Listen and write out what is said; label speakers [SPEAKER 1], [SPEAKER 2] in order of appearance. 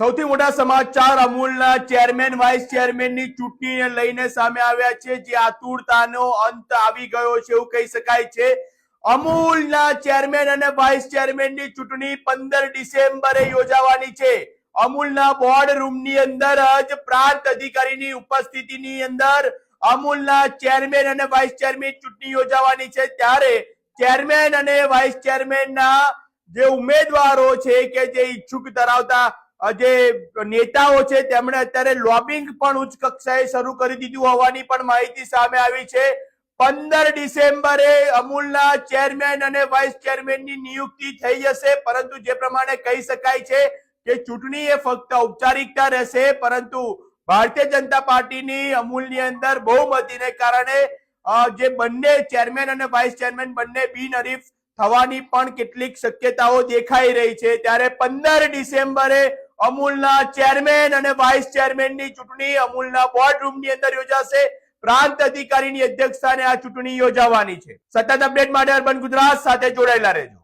[SPEAKER 1] સૌથી મોટા સમાચાર અમૂલના ચેરમેન વાઇસ ચેરમેનની ચૂંટણીને લઈને સામે આવ્યા છે, જે આતુરતાનો અંત આવી ગયો છે એવું કહી શકાય છે। અમૂલના ચેરમેન અને વાઇસ ચેરમેનની ચૂંટણી 15 ડિસેમ્બરે યોજાવાની છે। અમૂલના બોર્ડ રૂમની અંદર જ પ્રાંત અધિકારીની ઉપસ્થિતિની અંદર અમૂલના ચેરમેન અને વાઇસ ચેરમેન ચૂંટણી યોજાવાની છે, ત્યારે ચેરમેન અને વાઇસ ચેરમેનના જે ઉમેદવારો છે કે જે ઈચ્છુક ધરાવતા જે નેતાઓ છે તેમણે અત્યારે લોબિંગ પણ ઉચ્ચ કક્ષાએ શરૂ કરી દીધું હોવાની પણ માહિતી સામે આવી છે। 15 ડિસેમ્બરે અમૂલના ચેરમેન અને વાઇસ ચેરમેનની નિયુક્તિ થઈ જશે, પરંતુ જે પ્રમાણે કહી શકાય છે કે ચૂંટણી એ ફક્ત ઔપચારિકતા રહેશે, પરંતુ ભારતીય જનતા પાર્ટીની અમૂલની અંદર બહુમતીને કારણે જે બંને ચેરમેન અને વાઇસ ચેરમેન બંને બિનહરીફ થવાની પણ કેટલીક શક્યતાઓ દેખાઈ રહી છે। ત્યારે 15 ડિસેમ્બરે અમૂલના ચેરમેન અને વાઇસ ચેરમેનની ચૂંટણી અમૂલના બોર્ડ રૂમની અંદર યોજાશે। પ્રાંત અધિકારીની અધ્યક્ષતાને આ ચૂંટણી યોજાવાની છે। સતત અપડેટ માટે અર્બન ગુજરાત સાથે જોડાયેલા રહેજો।